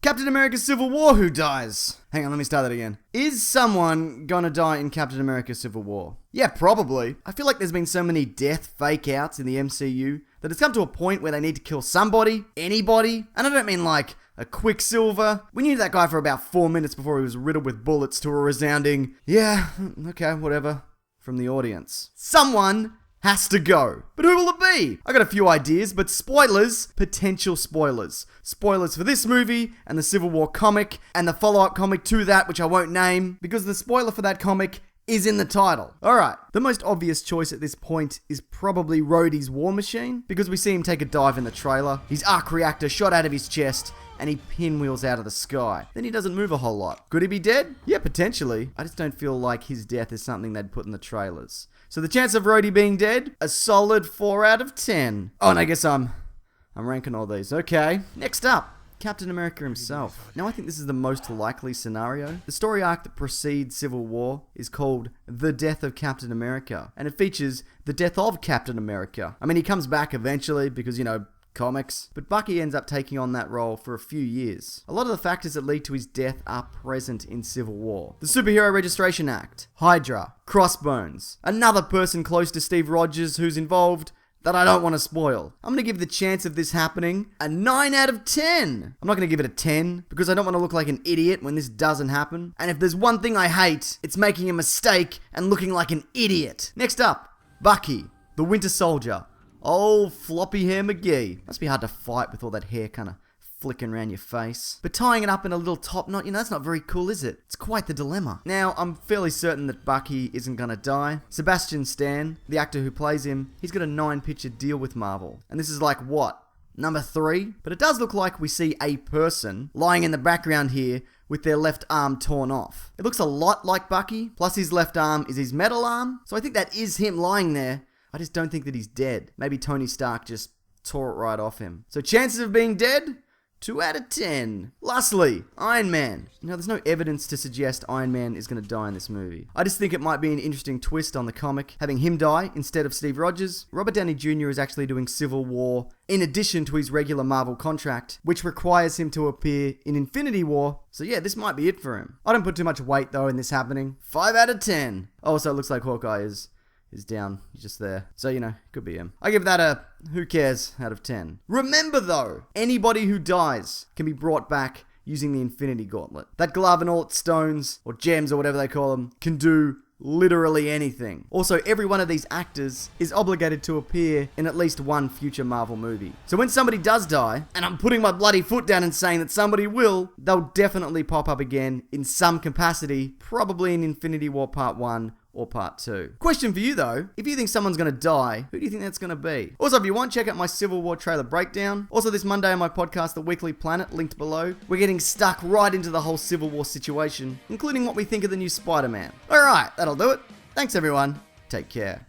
Captain America Civil War, who dies? Hang on, let me start that again. Is someone gonna die in Captain America Civil War? Yeah, probably. I feel like there's been so many death fake outs in the MCU that it's come to a point where they need to kill somebody, anybody, and I don't mean like a Quicksilver. We knew that guy for about 4 minutes before he was riddled with bullets to a resounding, yeah, okay, whatever, from the audience. Someone has to go. But who will it be? I got a few ideas, but spoilers, potential spoilers. Spoilers for this movie and the Civil War comic and the follow-up comic to that, which I won't name, because the spoiler for that comic is in the title. Alright, the most obvious choice at this point is probably Rhodey's War Machine, because we see him take a dive in the trailer, his arc reactor shot out of his chest, and he pinwheels out of the sky. Then he doesn't move a whole lot. Could he be dead? Yeah, potentially. I just don't feel like his death is something they'd put in the trailers. So the chance of Rhodey being dead? A solid 4 out of 10. Oh, and I guess I'm ranking all these. Okay, next up. Captain America himself. Now I think this is the most likely scenario. The story arc that precedes Civil War is called The Death of Captain America, and it features the death of Captain America. I mean, he comes back eventually because, you know, comics, but Bucky ends up taking on that role for a few years. A lot of the factors that lead to his death are present in Civil War. The Superhero Registration Act, HYDRA, Crossbones, another person close to Steve Rogers who's involved that I don't want to spoil. I'm going to give the chance of this happening a 9 out of 10. I'm not going to give it a 10 because I don't want to look like an idiot when this doesn't happen. And if there's one thing I hate, it's making a mistake and looking like an idiot. Next up, Bucky, the Winter Soldier. Oh, floppy hair McGee. Must be hard to fight with all that hair kind of flicking around your face. But tying it up in a little top knot, you know, that's not very cool, is it? It's quite the dilemma. Now, I'm fairly certain that Bucky isn't gonna die. Sebastian Stan, the actor who plays him, he's got a 9-picture deal with Marvel. And this is like, what? Number 3? But it does look like we see a person lying in the background here with their left arm torn off. It looks a lot like Bucky, plus his left arm is his metal arm. So I think that is him lying there. I just don't think that he's dead. Maybe Tony Stark just tore it right off him. So chances of being dead? 2 out of 10. Lastly, Iron Man. Now, there's no evidence to suggest Iron Man is going to die in this movie. I just think it might be an interesting twist on the comic, having him die instead of Steve Rogers. Robert Downey Jr. is actually doing Civil War in addition to his regular Marvel contract, which requires him to appear in Infinity War. So yeah, this might be it for him. I don't put too much weight, though, in this happening. 5 out of 10. Also, it looks like Hawkeye is down. He's just there. So, you know, could be him. I give that a who cares out of 10. Remember, though, anybody who dies can be brought back using the Infinity Gauntlet. That glove and all its stones, or gems, or whatever they call them, can do literally anything. Also, every one of these actors is obligated to appear in at least one future Marvel movie. So when somebody does die, and I'm putting my bloody foot down and saying that somebody will, they'll definitely pop up again in some capacity, probably in Infinity War Part 1 or Part 2. Question for you though, if you think someone's gonna die, who do you think that's gonna be? Also, if you want, check out my Civil War trailer breakdown. Also, this Monday on my podcast, The Weekly Planet, linked below. We're getting stuck right into the whole Civil War situation, including what we think of the new Spider-Man. Alright, that'll do it. Thanks everyone. Take care.